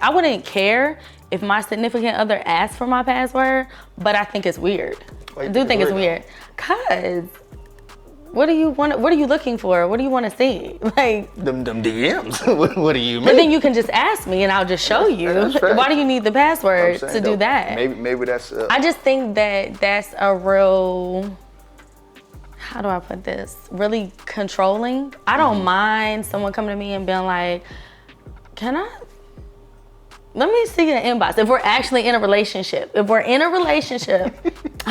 I wouldn't care if my significant other asked for my password, but I think it's weird. I do think it's weird. Cause what do you want? What are you looking for? What do you want to see? Like them DMs. What do you mean? But then you can just ask me and I'll just show you. Why do you need the password to do that? Maybe that's. I just think that that's a real. How do I put this? Really controlling. I don't mind someone coming to me and being like, let me see your inbox. If we're actually in a relationship. I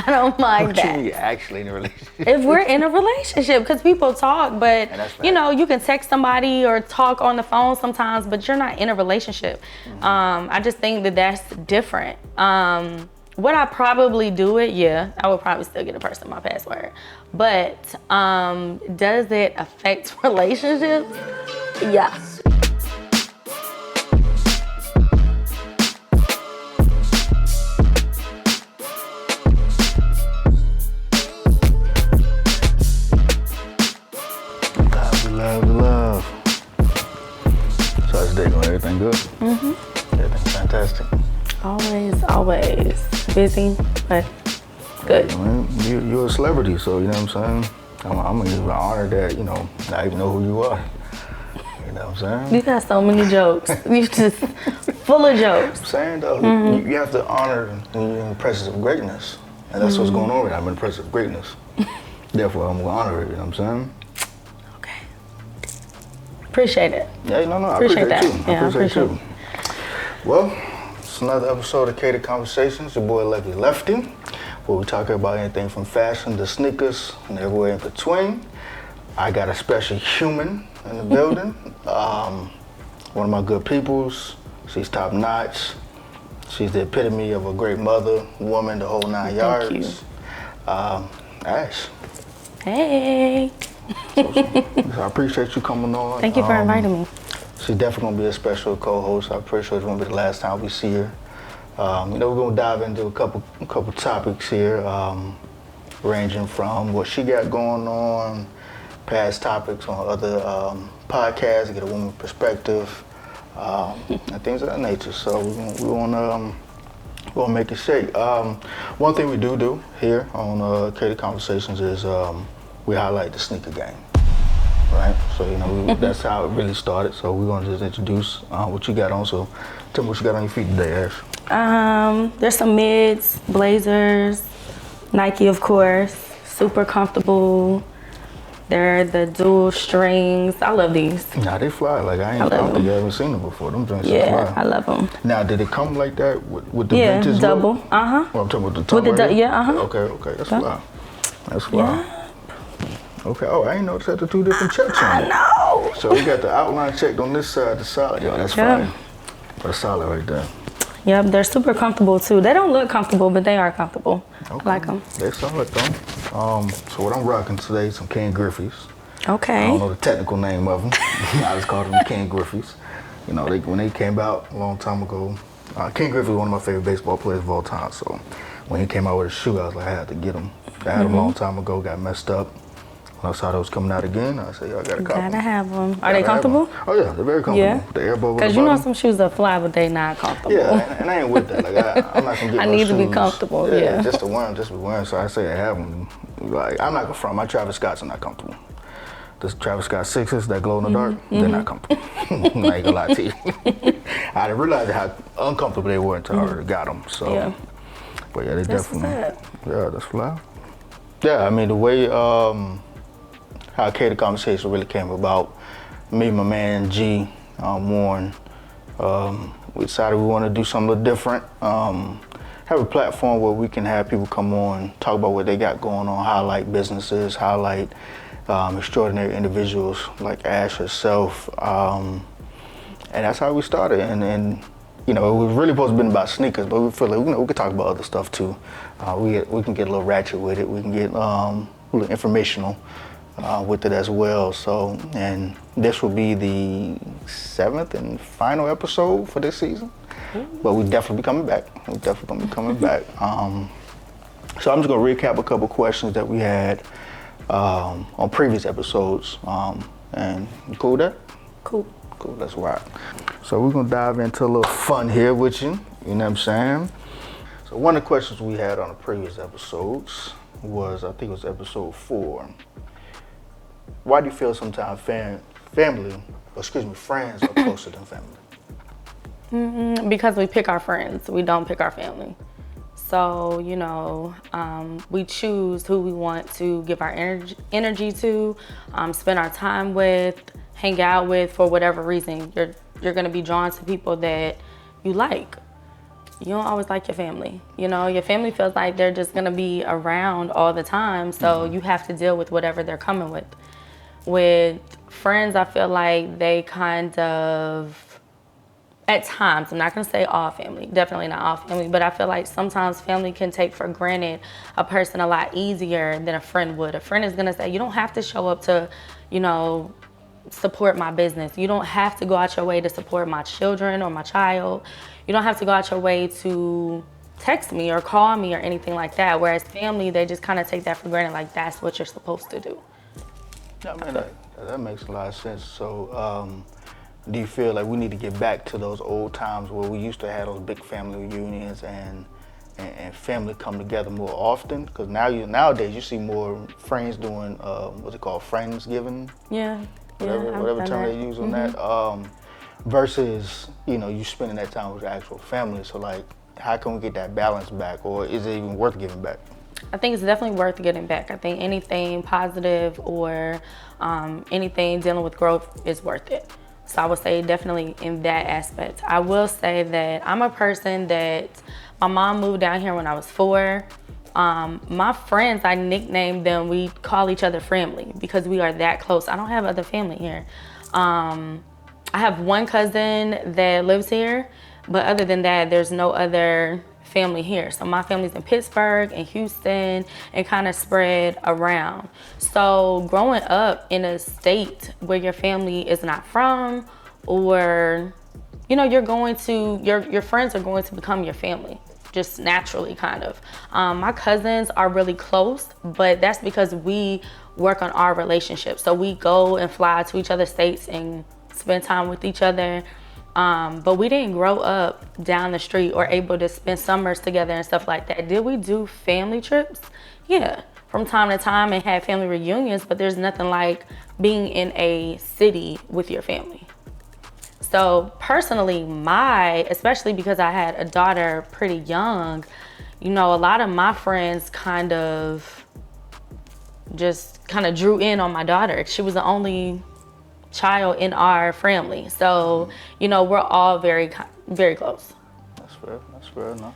don't mind that. What you mean actually in a relationship? If we're in a relationship, because people talk, but you can text somebody or talk on the phone sometimes, but you're not in a relationship. I just think that that's different. Would I probably do it? Yeah, I would probably still get a person my password. But does it affect relationships? Yeah. Love. So how's the day going? Everything good? Everything fantastic. Always busy, but good. You're a celebrity, so you know what I'm saying? I'm gonna give you an honor that, I even know who you are. You know what I'm saying? You got so many jokes. You just full of jokes. I'm saying though, you have to honor when you're in the presence of greatness. And that's what's going on right now. I'm in the presence of greatness. Therefore, I'm gonna honor it, you know what I'm saying? Appreciate it. Yeah, no, I appreciate that. I appreciate you. Well, it's another episode of Catered Conversations. Your boy Lucky Lefty, where we talk about anything from fashion to sneakers and everywhere in between. I got a special human in the building. One of my good peoples. She's top notch. She's the epitome of a great mother, woman, the whole 9 yards. Thank you. Ash. Hey. So I appreciate you coming on. Thank you for inviting me. She's definitely gonna be a special co-host. I'm pretty sure it's gonna be the last time we see her. We're gonna dive into a couple topics here, ranging from what she got going on, past topics on other podcasts to get a woman's perspective, and things of that nature. So we're gonna make it shake. One thing we do here on Catered Conversations is we highlight the sneaker game, right? So, that's how it really started. So we're gonna just introduce what you got on. So tell me what you got on your feet today, Ash. There's some mids, Blazers, Nike, of course, super comfortable. They're the dual strings. I love these. Nah, they fly. Like I don't think I ever seen them before. Them drinks fly. I love them. Now, did it come like that with the vintage double. Look? Well, I'm talking about the top with the Okay, that's fly. That's fly. Yeah. Okay. Oh, I ain't noticed that the two different checks on it. I know. So we got the outline checked on this side, the solid. Yo, that's fine. That's solid right there. Yep, they're super comfortable too. They don't look comfortable, but they are comfortable. Okay. I like them. They solid though. So what I'm rocking today, some Ken Griffey's. Okay. I don't know the technical name of them. I just called them Ken Griffey's. When they came out a long time ago, Ken Griffey was one of my favorite baseball players of all time. So when he came out with a shoe, I was like, I had to get him. I had them a long time ago, got messed up. When I saw those coming out again, I said, I gotta cop them. Gotta have them. Are they comfortable? Oh yeah, they're very comfortable. Yeah. The air bubble. Because some shoes are fly, but they not comfortable. Yeah, and I ain't with that. Like I'm not gonna get I need to be comfortable. Yeah. Just to wear them, just to be wearing. So I say I have them. Like I'm not gonna front. My Travis Scotts are not comfortable. The Travis Scott 6s that glow in the dark, they're not comfortable. I ain't gonna lie to you. I didn't realize how uncomfortable they were until I already got them. So, but yeah, they definitely. Yeah, that's fly. Yeah, I mean the way how Catered Conversation really came about. Me and my man G, Warren, we decided we want to do something a little different. Have a platform where we can have people come on, talk about what they got going on, highlight businesses, highlight extraordinary individuals like Ash herself. And that's how we started. And it was really supposed to be about sneakers, but we feel like we could talk about other stuff too. We can get a little ratchet with it. We can get a little informational with it as well. So, and this will be the 7th and final episode for this season. But we definitely be coming back. We're definitely gonna be coming back. So I'm just gonna recap a couple questions that we had on previous episodes. And you cool with that? Cool. cool. That's wild. So we're gonna dive into a little fun here with you. You know what I'm saying? So one of the questions we had on the previous episodes was, I think it was episode 4. Why do you feel sometimes friends are closer than family? Because we pick our friends, we don't pick our family. So, we choose who we want to give our energy to, spend our time with, hang out with for whatever reason. You're gonna be drawn to people that you like. You don't always like your family. Your family feels like they're just gonna be around all the time, so you have to deal with whatever they're coming with. With friends, I feel like they kind of, at times, I'm not gonna say all family, definitely not all family, but I feel like sometimes family can take for granted a person a lot easier than a friend would. A friend is gonna say, you don't have to show up to, support my business. You don't have to go out your way to support my children or my child. You don't have to go out your way to text me or call me or anything like that. Whereas family, they just kind of take that for granted, like that's what you're supposed to do. I mean, that makes a lot of sense. So, do you feel like we need to get back to those old times where we used to have those big family reunions and family come together more often? Because nowadays you see more friends doing what's it called, Friendsgiving? Whatever term they use on that. Versus you spending that time with your actual family. So like, how can we get that balance back, or is it even worth giving back? I think it's definitely worth getting back. I think anything positive or anything dealing with growth is worth it. So I would say definitely in that aspect. I will say that I'm a person that my mom moved down here when I was 4. My friends, I nicknamed them, we call each other family because we are that close. I don't have other family here. I have one cousin that lives here, but other than that, there's no other family here. So my family's in Pittsburgh and Houston and kind of spread around. So growing up in a state where your family is not from, or your friends are going to become your family, just naturally kind of. My cousins are really close, but that's because we work on our relationship. So we go and fly to each other's states and spend time with each other. But we didn't grow up down the street or able to spend summers together and stuff like that. Did we do family trips? Yeah, from time to time, and had family reunions, but there's nothing like being in a city with your family. So personally, especially because I had a daughter pretty young, a lot of my friends kind of drew in on my daughter. She was the only child in our family. So, we're all very, very close. That's fair enough.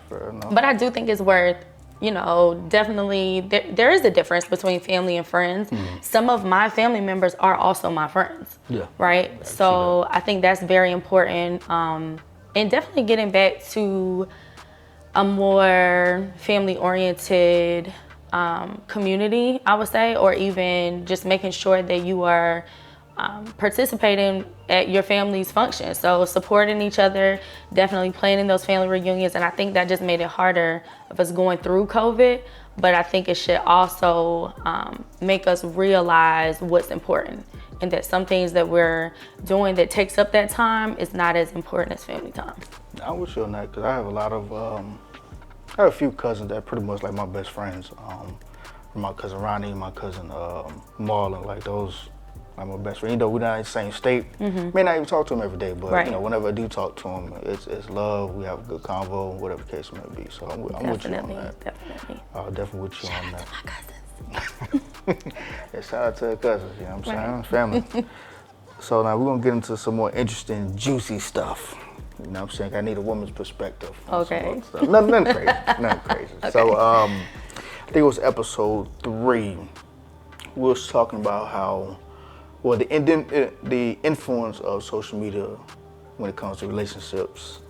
But I do think it's worth, definitely, there is a difference between family and friends. Some of my family members are also my friends. Yeah. Right? So I think that's very important. And definitely getting back to a more family-oriented community, I would say, or even just making sure that you are participating at your family's functions. So supporting each other, definitely planning those family reunions. And I think that just made it harder of us going through COVID. But I think it should also make us realize what's important, and that some things that we're doing that takes up that time is not as important as family time. I'm with you on that, because I have I have a few cousins that are pretty much like my best friends. My cousin Ronnie, my cousin Marlon, like those, like my best friend. We're not in the same state. May not even talk to them every day, but whenever I do talk to them, it's love. We have a good convo, whatever the case may be. So I'm with you on that. Definitely. Definitely with you on that. Shout out to my cousins. Yeah, shout out to the cousins. You know what I'm saying? Family. So now we're gonna get into some more interesting, juicy stuff. You know what I'm saying? I need a woman's perspective. Okay. Nothing crazy. Nothing crazy. Okay. So I think it was episode 3. We was talking about how, the influence of social media when it comes to relationships.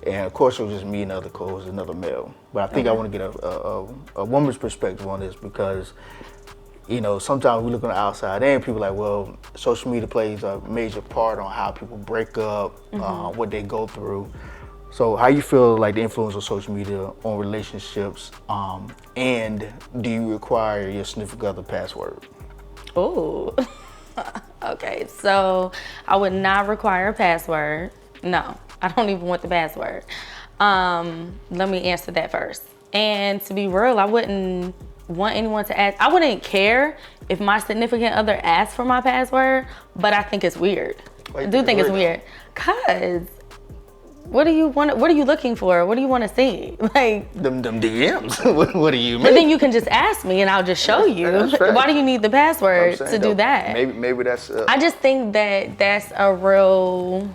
And of course, it was just me and other co-hosts, another male. But I think I want to get a woman's perspective on this, because, sometimes we look on the outside and people are like, well, social media plays a major part on how people break up, what they go through. So how you feel like the influence of social media on relationships, and do you require your significant other password? Oh, Okay, so I would not require a password. No, I don't even want the password. Let me answer that first. And to be real, I wouldn't want anyone to ask. I wouldn't care if my significant other asked for my password, but I think it's weird. I do think it's weird. Cause what do you want? What are you looking for? What do you want to see? Like them DMs. What do you mean? But then you can just ask me and I'll just show you. Why do you need the password to do that? Maybe that's. I just think that that's a real.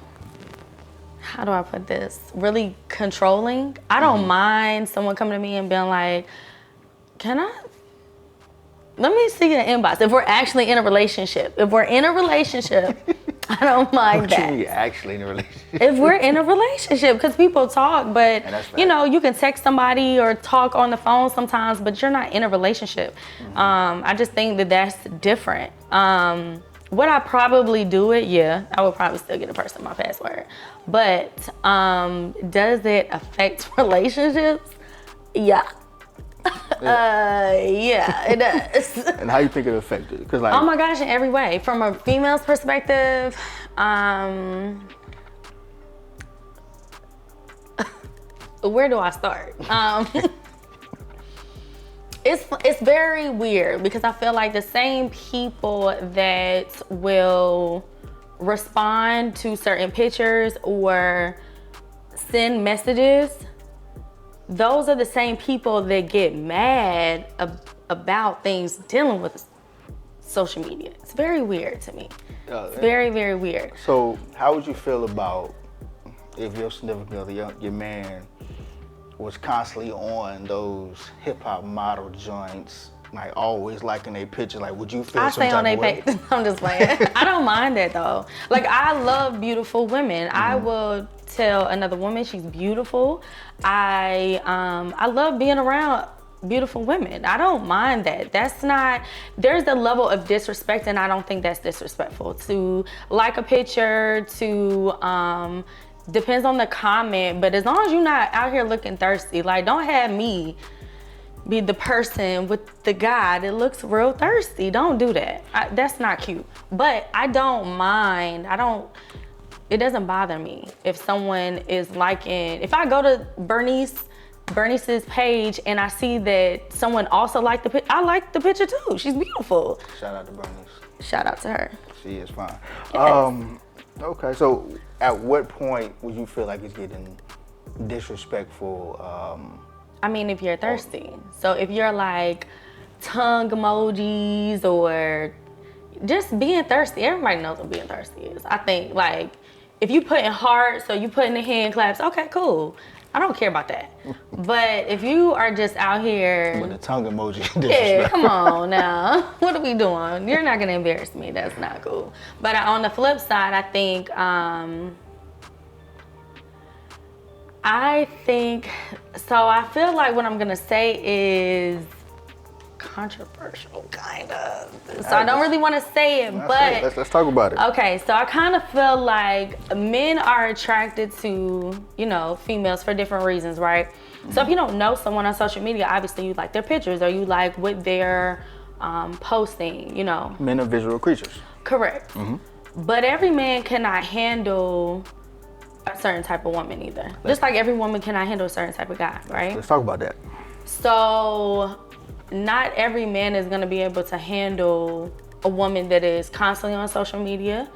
How do I put this? Really controlling. I don't mind someone coming to me and being like, "Can I? Let me see your inbox." If we're actually in a relationship, I don't mind that. What you mean actually in a relationship? If we're in a relationship, because people talk, but you know, you can text somebody or talk on the phone sometimes, but you're not in a relationship. I just think that that's different. Would I probably do it? Yeah, I would probably still get a person my password. But does it affect relationships? Yeah. Yeah, it does. And how you think it affected? Cause like, oh my gosh, in every way. From a female's perspective, where do I start? It's very weird because I feel like the same people that will respond to certain pictures or send messages, those are the same people that get mad about things dealing with social media. It's very weird to me. It's very, very weird. So how would you feel about if your significant other, your man, was constantly on those hip hop model joints, like always liking their pictures? Like, would you feel some type of way? I stay on their page. I'm just playing. I don't mind that though. Like, I love beautiful women. I will tell another woman she's beautiful. I love being around beautiful women. I don't mind that. That's not, there's a level of disrespect, and I don't think that's disrespectful to like a picture, to depends on the comment, but as long as you're not out here looking thirsty, like don't have me be the person with the guy that looks real thirsty. Don't do that. That's not cute. But I don't mind. It doesn't bother me if someone is liking, if I go to Bernice's page and I see that someone also liked the picture, I like the picture too. She's beautiful. Shout out to Bernice. Shout out to her. She is fine. Yes. Okay, so at what point would you feel like it's getting disrespectful? I mean, if you're thirsty. So if you're like tongue emojis or just being thirsty, everybody knows what being thirsty is. I think like if you put in hearts, so you put in the hand claps, okay, cool. I don't care about that. But if you are just out here with the tongue emoji, yeah, come on now. What are we doing? You're not gonna embarrass me. That's not cool. But on the flip side, I think so. I feel like what I'm gonna say is controversial, kind of. So I don't really want to say it, but let's talk about it. Okay, so I kind of feel like men are attracted to, you know, females for different reasons, right? So if you don't know someone on social media, obviously you like their pictures or you like what they're posting, you know. Men are visual creatures. Correct. But every man cannot handle a certain type of woman either. Just like every woman cannot handle a certain type of guy, right? Let's talk about that. So not every man is gonna be able to handle a woman that is constantly on social media,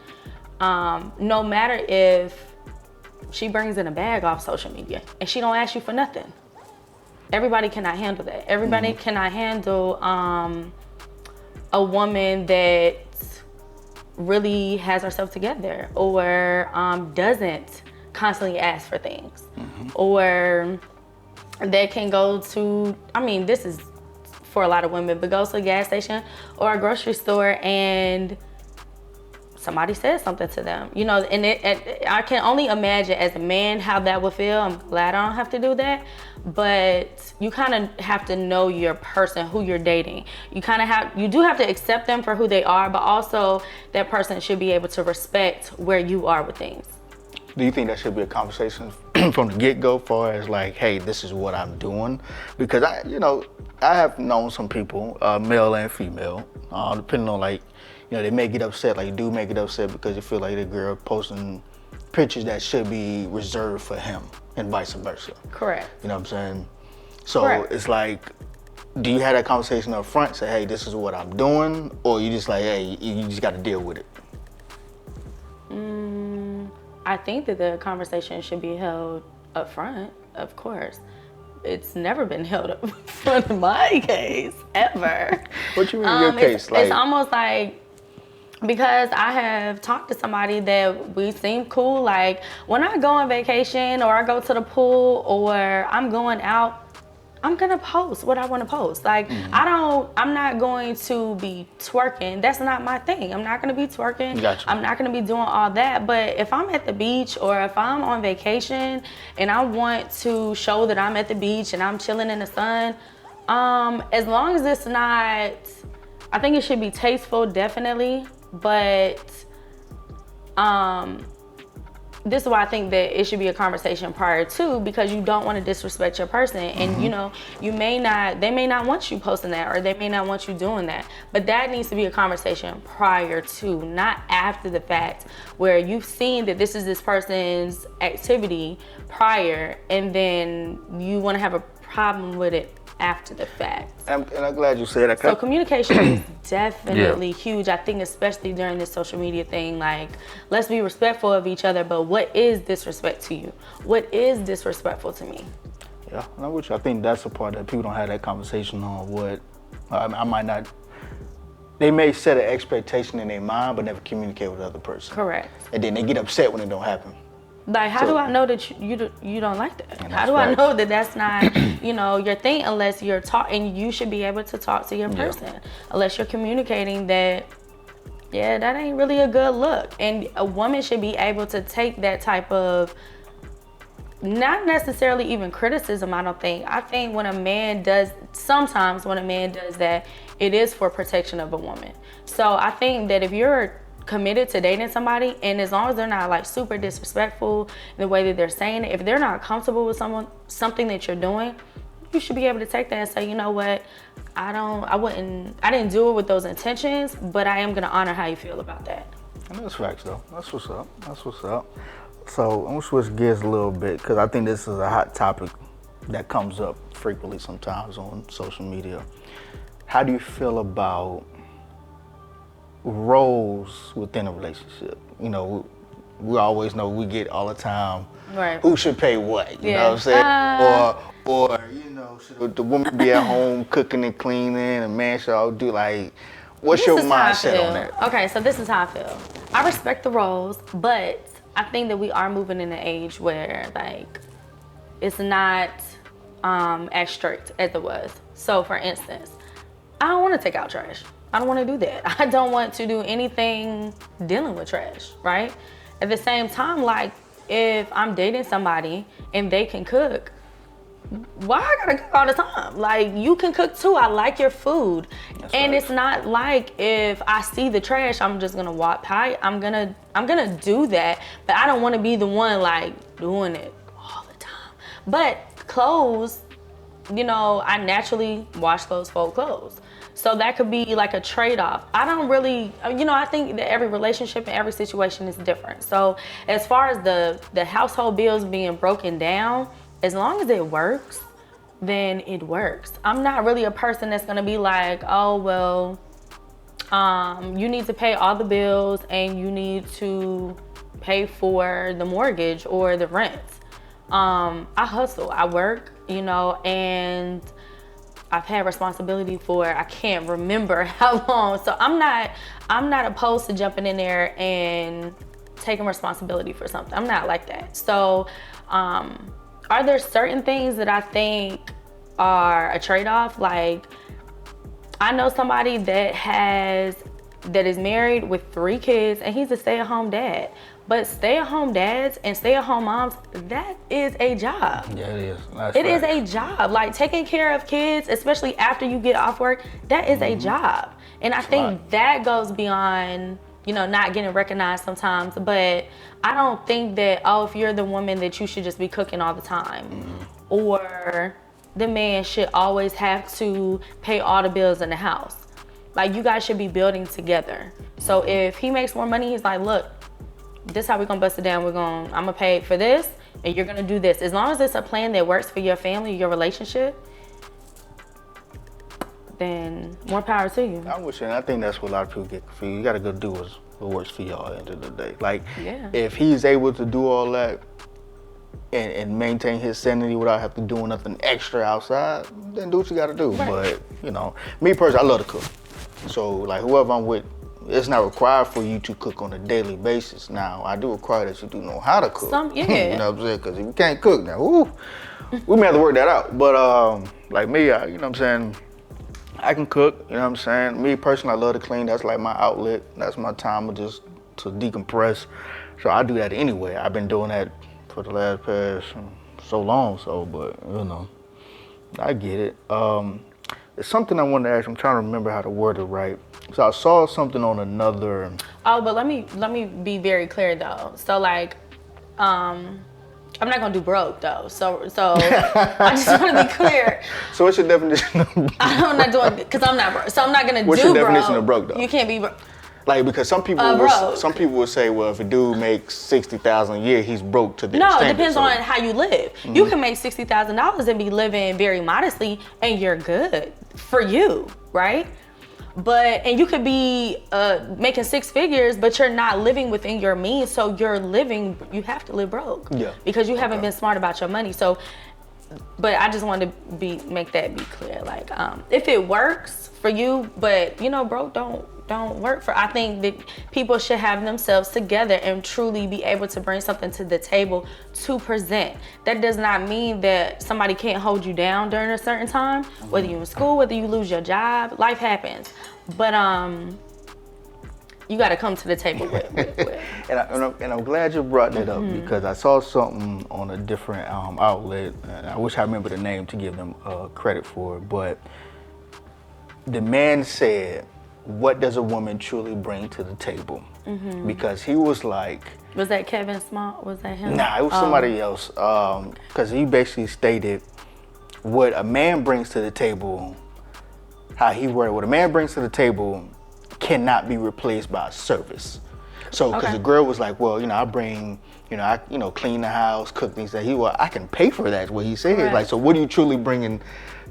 no matter if she brings in a bag off social media and she don't ask you for nothing. Everybody cannot handle that. Everybody cannot handle a woman that really has herself together or doesn't constantly ask for things, or that can go to, I mean, this is for a lot of women, but goes to a gas station or a grocery store and somebody says something to them, you know, and I can only imagine as a man how that would feel. I'm glad I don't have to do that, but you kind of have to know your person, who you're dating. You do have to accept them for who they are, but also that person should be able to respect where you are with things. Do you think that should be a conversation from the get-go, far as like, hey, this is what I'm doing? Because I have known some people, male and female, depending on like you know, they may get upset, like do make it upset because they feel like the girl posting pictures that should be reserved for him and vice versa. Correct. You know what I'm saying? So Correct. it's like, do you have that conversation up front, say, hey, this is what I'm doing, or you just like, hey, you just got to deal with it? I think that the conversation should be held up front, of course. It's never been held up front in my case, ever. What you mean in your case? It's almost like, because I have talked to somebody that we seem cool, like when I go on vacation or I go to the pool or I'm going out, I'm gonna post what I wanna post. Like, I'm not going to be twerking. That's not my thing. I'm not gonna be twerking. Gotcha. I'm not gonna be doing all that. But if I'm at the beach or if I'm on vacation and I want to show that I'm at the beach and I'm chilling in the sun, as long as it's not, I think it should be tasteful, definitely. But this is why I think that it should be a conversation prior to, because you don't want to disrespect your person, and you know, they may not want you posting that, or they may not want you doing that. But that needs to be a conversation prior to, not after the fact, where you've seen that this is this person's activity prior, and then you want to have a problem with it after the fact. And I'm glad you said that. So communication is definitely huge. I think especially during this social media thing, like, let's be respectful of each other, but what is disrespect to you? What is disrespectful to me? Yeah, I'm with you. I think that's the part that people don't have that conversation on. What I might not, they may set an expectation in their mind, but never communicate with the other person. Correct. And then they get upset when it don't happen. Like, how do I know that you don't like that? How do I know that that's not, you know, your thing, unless you're talking? You should be able to talk to your person, unless you're communicating that, yeah, that ain't really a good look. And a woman should be able to take that type of, not necessarily even criticism, I don't think. I think sometimes when a man does that, it is for protection of a woman. So I think that if you're committed to dating somebody, and as long as they're not like super disrespectful in the way that they're saying it, if they're not comfortable with something that you're doing, you should be able to take that and say, you know what, I didn't do it with those intentions, but I am gonna honor how you feel about that. And that's facts though. That's what's up. So I'm gonna switch gears a little bit, because I think this is a hot topic that comes up frequently sometimes on social media. How do you feel about roles within a relationship? You know, we always know, we get all the time, right, who should pay what, you know what I'm saying? Or you know, should the woman be at home cooking and cleaning, and man should all do, like, what's your mindset on that? Okay, so this is how I feel. I respect the roles, but I think that we are moving in an age where, like, it's not as strict as it was. So for instance, I don't want to take out trash. I don't want to do that. I don't want to do anything dealing with trash, right? At the same time, like, if I'm dating somebody and they can cook, why I gotta cook all the time? Like, you can cook too. I like your food. That's and right. It's not like if I see the trash, I'm just gonna walk by. I'm gonna do that, but I don't want to be the one like doing it all the time. But clothes, you know, I naturally wash clothes, fold clothes. So that could be like a trade-off. I don't really, you know, I think that every relationship and every situation is different. So as far as the household bills being broken down, as long as it works, then it works. I'm not really a person that's gonna be like, oh, well, you need to pay all the bills and you need to pay for the mortgage or the rent. I hustle, I work, you know, and I've had responsibility for, I can't remember how long. So I'm not opposed to jumping in there and taking responsibility for something. I'm not like that. So are there certain things that I think are a trade-off? Like, I know somebody that is married with 3 kids and he's a stay-at-home dad. But stay-at-home dads and stay-at-home moms, that is a job. Yeah, it is. It is a job. Like, taking care of kids, especially after you get off work, that is a job. And I think that goes beyond, you know, not getting recognized sometimes. But I don't think that, oh, if you're the woman, that you should just be cooking all the time. Or the man should always have to pay all the bills in the house. Like, you guys should be building together. So if he makes more money, he's like, look, this how we're gonna bust it down. I'm gonna pay for this, and you're gonna do this. As long as it's a plan that works for your family, your relationship, then more power to you. I'm with you, and I think that's what a lot of people get confused. You gotta go do what works for y'all at the end of the day. Like, if he's able to do all that and maintain his sanity without having to do nothing extra outside, then do what you gotta do. Right. But, you know, me personally, I love to cook. So, like, whoever I'm with, it's not required for you to cook on a daily basis. Now, I do require that you do know how to cook. You know what I'm saying? Because if you can't cook now, we may have to work that out. But, like me, you know what I'm saying? I can cook, you know what I'm saying? Me personally, I love to clean. That's like my outlet. That's my time to decompress. So I do that anyway. I've been doing that for the last past so long. So, but you know, I get it. It's something I wanted to ask. I'm trying to remember how to word it right. So I saw something on another. Oh, but let me be very clear though. So like, I'm not gonna do broke though, so I just want to be clear. So what's your definition of broke? I'm not doing, because I'm not broke, so I'm not gonna what's do broke. What's your definition of broke though? You can't be broke. Like, because some people will say, well, if a dude makes $60,000 a year, he's broke to the extent. No, it depends on how you live. Mm-hmm. You can make $60,000 and be living very modestly, and you're good for you, right? And you could be making six figures, but you're not living within your means. So you have to live broke. Yeah. Because you haven't been smart about your money. So, but I just wanted to make that be clear. Like, if it works for you, but you know, broke don't work for. I think that people should have themselves together and truly be able to bring something to the table to present. That does not mean that somebody can't hold you down during a certain time, whether you're in school, whether you lose your job, life happens. But you got to come to the table with. And I'm glad you brought that up, because I saw something on a different outlet, and I wish I remember the name to give them credit for it, but the man said, what does a woman truly bring to the table? Mm-hmm. Because he was like... Was that Kevin Smart? Was that him? Nah, it was somebody else. Because he basically stated what a man brings to the table, how he worded, what a man brings to the table cannot be replaced by service. So, because the girl was like, well, you know, I bring, you know, I clean the house, cook things that I can pay for that, is what he said. Right. Like, so what are you truly bringing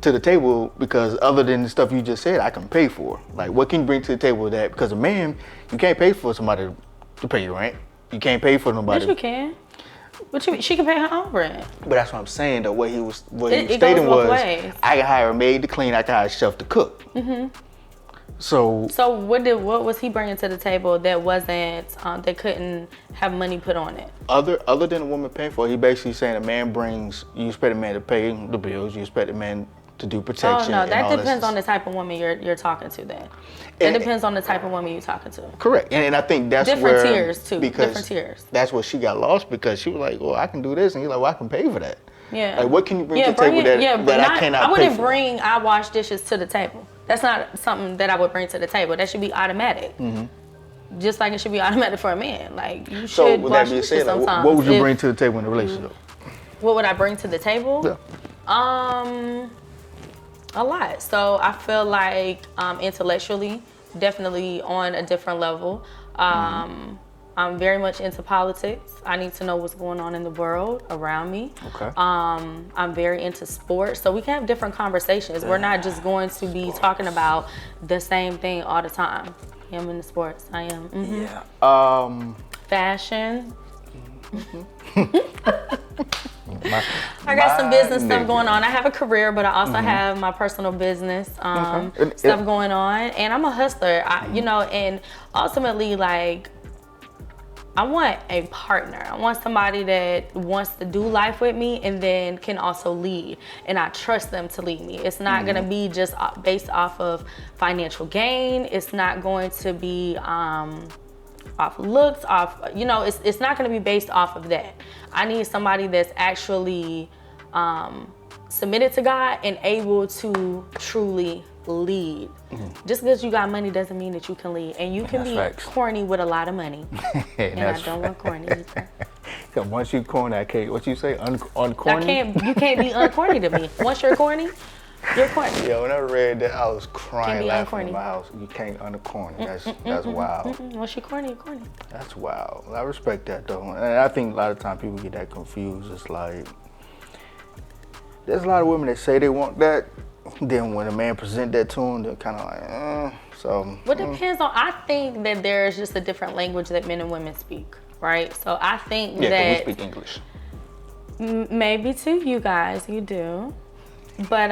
to the table? Because other than the stuff you just said, I can pay for. Like, what can you bring to the table with that? Because a man, you can't pay for somebody to pay your rent. You can't pay for nobody. Yes, you can. She can pay her own rent. But that's what I'm saying, though. What he was stating was, I can hire a maid to clean, I can hire a chef to cook. Mm-hmm. So what was he bringing to the table that wasn't that couldn't have money put on it? Other than a woman paying for it, he basically saying a man brings, you expect a man to pay the bills, you expect a man to do protection. Oh no, that depends on the type of woman you're talking to then. It depends on the type of woman you're talking to. Correct, and I think that's different where tiers too. Different tiers. That's where she got lost, because she was like, "Well, I can do this," and he's like, "Well, I can pay for that." Yeah. Like, what can you bring to the table that I cannot pay for? I wouldn't bring I wash dishes to the table. That's not something that I would bring to the table. That should be automatic. Mm-hmm. Just like it should be automatic for a man. Like, you should wash dishes sometimes. What would you bring to the table in a relationship? What would I bring to the table? Yeah. A lot. So I feel like intellectually, definitely on a different level. I'm very much into politics. I need to know what's going on in the world around me. Okay. I'm very into sports. So we can have different conversations. We're not just going to be talking about the same thing all the time. Yeah, I'm into sports. I am. Mm-hmm. Yeah. Fashion. I got some business stuff going on. I have a career, but I also have my personal business stuff going on. And I'm a hustler, and ultimately, like, I want a partner. I want somebody that wants to do life with me and then can also lead. And I trust them to lead me. It's not gonna be just based off of financial gain. It's not going to be off looks, it's not gonna be based off of that. I need somebody that's actually submitted to God and able to truly lead. Just because you got money doesn't mean that you can lead. And you can be corny with a lot of money. And I don't want corny either. Because once you corny, I can't, what you say, uncorny? You can't be uncorny to me. Once you're corny, You're corny. Yeah, when I read that, I was crying, laughing uncorny. in my house. You can't uncorny. That's wild. Well, she corny, you're corny. That's wild. I respect that though, and I think a lot of times people get that confused. It's like there's a lot of women that say they want that, then when a man present that to them, they're kind of like, so. What depends on? I think that there's just a different language that men and women speak, right? So I think that. Yeah, we speak English. Maybe to you guys, you do. But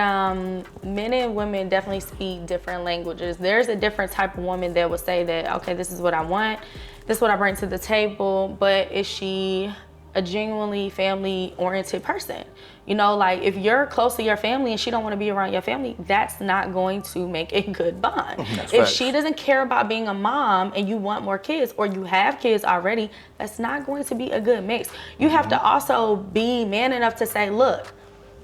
men and women definitely speak different languages. There's a different type of woman that would say that, okay, this is what I want, this is what I bring to the table, but is she a genuinely family-oriented person? You know, like if you're close to your family and she don't want to be around your family, that's not going to make a good bond. If she doesn't care about being a mom and you want more kids, or you have kids already, that's not going to be a good mix. You have to also be man enough to say, look,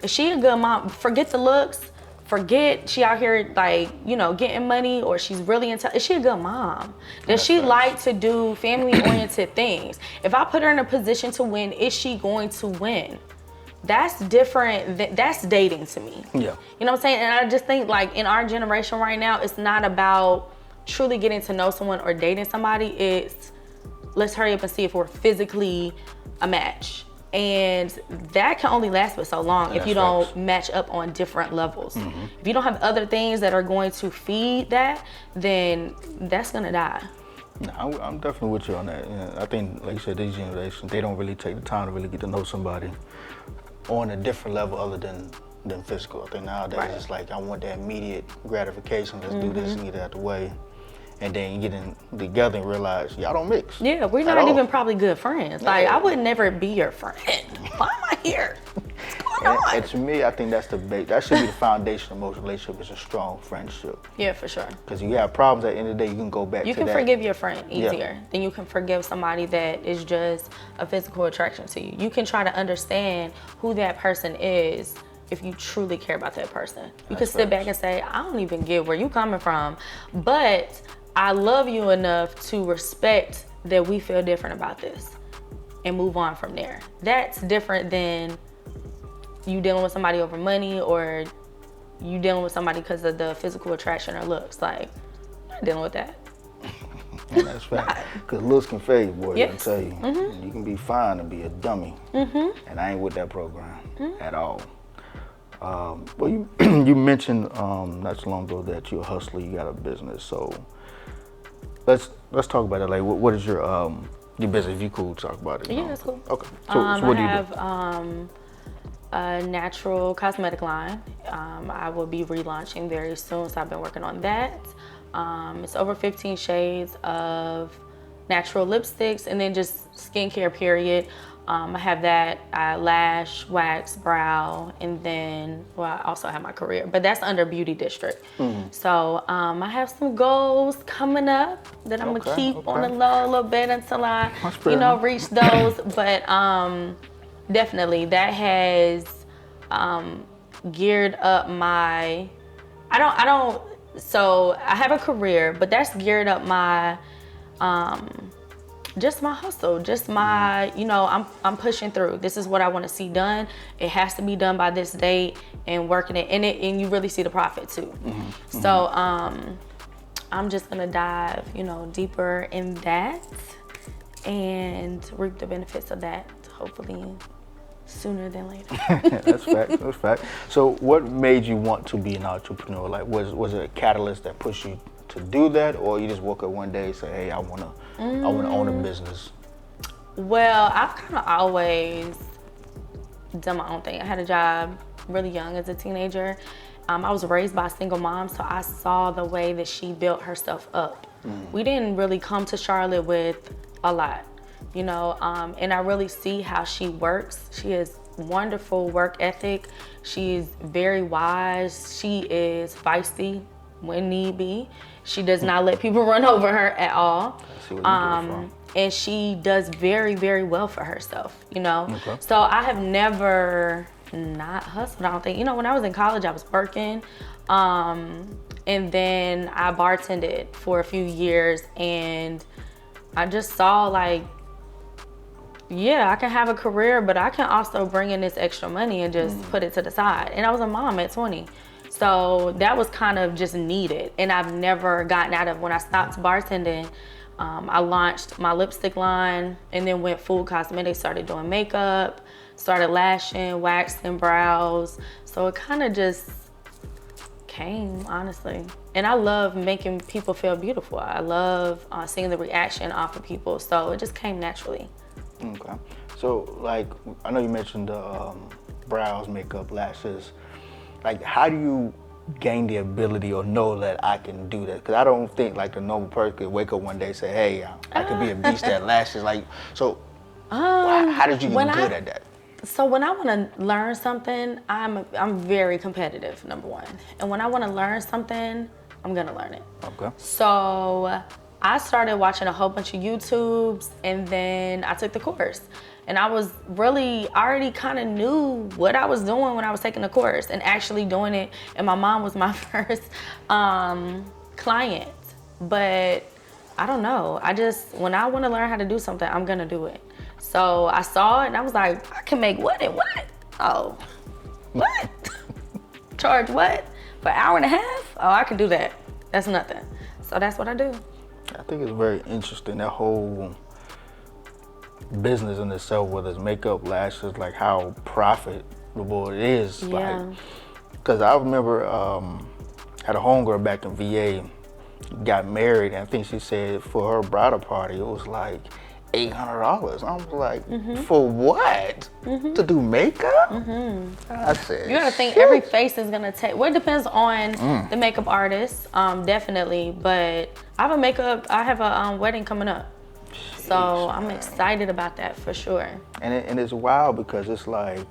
is she a good mom? Forget the looks. Forget she out here like, you know, getting money, or she's really into, is she a good mom? Does she like to do family-oriented things? If I put her in a position to win, is she going to win? That's different. That's dating to me. Yeah. You know what I'm saying? And I just think like in our generation right now, it's not about truly getting to know someone or dating somebody. It's let's hurry up and see if we're physically a match. And that can only last for so long if you don't match up on different levels. If you don't have other things that are going to feed that, then that's gonna die. No, I'm definitely with you on that. I think, like you said, these generations, they don't really take the time to really get to know somebody on a different level other than physical. I think nowadays it's like, I want that immediate gratification. Let's do this and get it out the way. And then you get in together and realize y'all don't mix. Yeah, we're not even probably good friends. Like, I would never be your friend. Why am I here? What's going on? And to me, I think that's that should be the foundation of most relationships, is a strong friendship. Yeah, for sure. Because you have problems at the end of the day, you can go back to that. You can forgive your friend easier than you can forgive somebody that is just a physical attraction to you. You can try to understand who that person is if you truly care about that person. You can sit back and say, I don't even get where you coming from, but I love you enough to respect that we feel different about this and move on from there. That's different than you dealing with somebody over money, or you dealing with somebody because of the physical attraction or looks. Like, I'm not dealing with that. And that's right. Because looks can fade, boy. Yes. I tell you. You can be fine and be a dummy. And I ain't with that program at all. Well, you mentioned not so long ago that you're a hustler, you got a business. So let's talk about it. Like, what is your business? If you cool, talk about it. Yeah, that's cool. Okay. So what do you do? I have a natural cosmetic line. I will be relaunching very soon, so I've been working on that. It's over 15 shades of natural lipsticks, and then just skincare, period. I have that, lash, wax, brow, and then, well, I also have my career, but that's under Beauty District. So I have some goals coming up that I'm gonna keep on the low a little bit until I, reach those. But definitely that has geared up my, so I have a career, but that's geared up my, just my hustle, just my, I'm pushing through. This is what I want to see done. It has to be done by this date, and working it, and you really see the profit too. So I'm just gonna dive, deeper in that and reap the benefits of that, hopefully sooner than later. That's fact. That's fact. So what made you want to be an entrepreneur? Like, was it a catalyst that pushed you to do that, or you just woke up one day and say, hey, I wanna own a business? Well, I've kind of always done my own thing. I had a job really young as a teenager. I was raised by a single mom, so I saw the way that she built herself up. We didn't really come to Charlotte with a lot, and I really see how she works. She has wonderful work ethic. She's very wise. She is feisty when need be. She does not let people run over her at all. And she does very, very well for herself, So I have never not hustled, I don't think. When I was in college, I was working. And then I bartended for a few years, and I just saw like, I can have a career, but I can also bring in this extra money and just put it to the side. And I was a mom at 20. So that was kind of just needed. And I've never gotten out of, when I stopped bartending, I launched my lipstick line and then went full cosmetics, started doing makeup, started lashing, waxing brows. So it kind of just came, honestly. And I love making people feel beautiful. I love seeing the reaction off of people. So it just came naturally. Okay. So, like, I know you mentioned the brows, makeup, lashes. Like, how do you gain the ability or know that I can do that? Because I don't think, like, the normal person could wake up one day and say, hey, I can be a beast at lashes. Like, so how did you get good at that? So when I want to learn something, I'm very competitive, number one. And when I want to learn something, I'm going to learn it. Okay. So I started watching a whole bunch of YouTubes, and then I took the course. And I already kind of knew what I was doing when I was taking the course and actually doing it. And my mom was my first client. But I don't know. When I want to learn how to do something, I'm going to do it. So I saw it and I was like, I can make what and what? Oh, what? Charge what? For an hour and a half? Oh, I can do that. That's nothing. So that's what I do. I think it's very interesting, that whole business in itself, whether it's makeup, lashes, like how profitable it is. Yeah. Like, because I remember had a homegirl back in VA, got married, and I think she said for her bridal party, it was like $800. I was like, for what? To do makeup? I said, you gotta think every face is gonna take, well, it depends on the makeup artist, definitely. But I have a wedding coming up. So I'm excited about that for sure. And it's wild because it's like,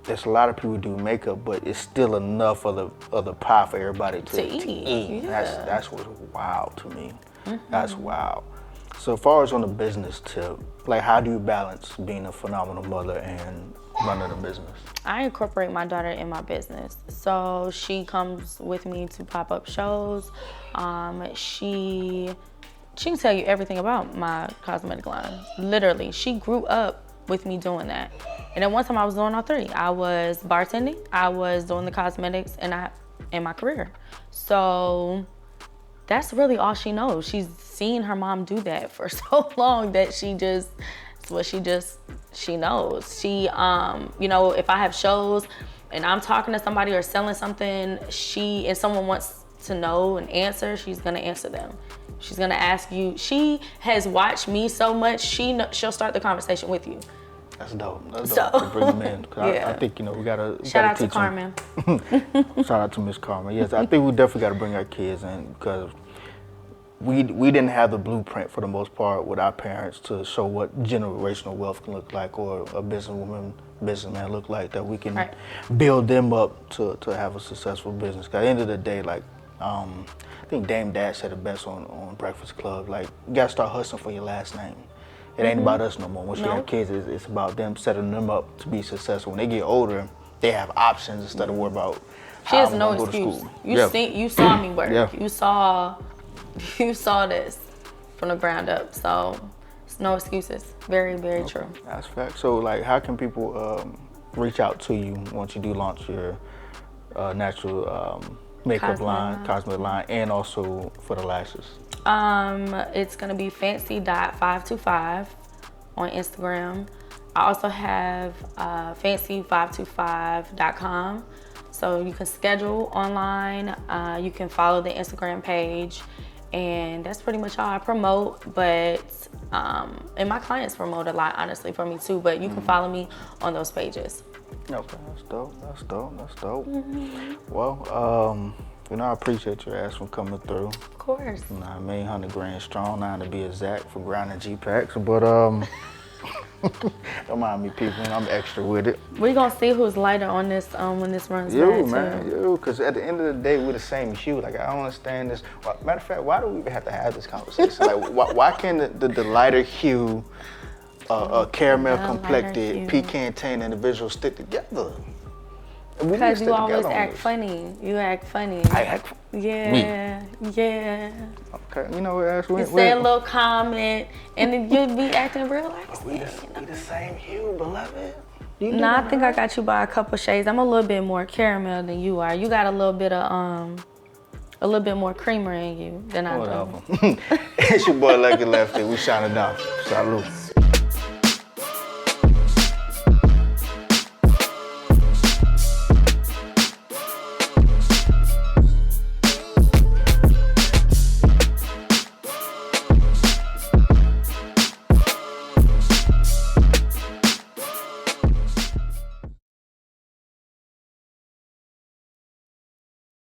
there's a lot of people who do makeup, but it's still enough of the pie for everybody to eat. Yeah. That's what's wild to me. That's wild. So as far as on the business tip, like how do you balance being a phenomenal mother and running a business? I incorporate my daughter in my business. So she comes with me to pop-up shows. She can tell you everything about my cosmetic line. Literally, she grew up with me doing that. And then one time I was doing all three. I was bartending, I was doing the cosmetics, and in my career. So that's really all she knows. She's seen her mom do that for so long that she knows. She, if I have shows and I'm talking to somebody or selling something, and someone wants to know an answer, she's gonna answer them. She's gonna ask you. She has watched me so much, she'll start the conversation with you. That's dope. That's dope to bring them in. Yeah. I think, we gotta Shout out to teach Carmen. Shout out to Miss Carmen. Yes, I think we definitely gotta bring our kids in because we didn't have the blueprint for the most part with our parents to show what generational wealth can look like, or a businessman look like, that we can build them up to have a successful business. 'Cause at the end of the day, like, I think Dame Dad said it best on Breakfast Club, like, you gotta start hustling for your last name. It ain't about us no more. Once you have kids, it's about them, setting them up to be successful. When they get older, they have options instead of worry about She has no excuse. You saw me work. Yeah. You saw this from the ground up. So it's no excuses. Very, very true. That's fact. So, like, how can people reach out to you once you do launch your natural makeup line, cosmetic line, and also for the lashes? It's gonna be fancy.525 on Instagram. I also have fancy525.com. So you can schedule online. You can follow the Instagram page, and that's pretty much all I promote. But and my clients promote a lot, honestly, for me too. But you can follow me on those pages. Okay, that's dope. Well, I appreciate your ass for coming through. Of course. 100 grand strong, 9 to be exact, for grinding G-Packs. But don't mind me, people. I'm extra with it. We're gonna see who's lighter on this when this runs back. Because at the end of the day, we're the same hue. Like, I don't understand this. Matter of fact, why do we even have to have this conversation? Like, why can't the lighter hue, caramel complected, pecan-tainted individuals stick together? Because you always act funny. You act funny. I act funny? Yeah. Okay, you know what else? You say a little comment, and then you'd be acting real like we the same hue, beloved. No, I think I got you by a couple shades. I'm a little bit more caramel than you are. You got a little bit of a little bit more creamer in you than I do. It's your boy Lucky Lefty. We shining down. Salute.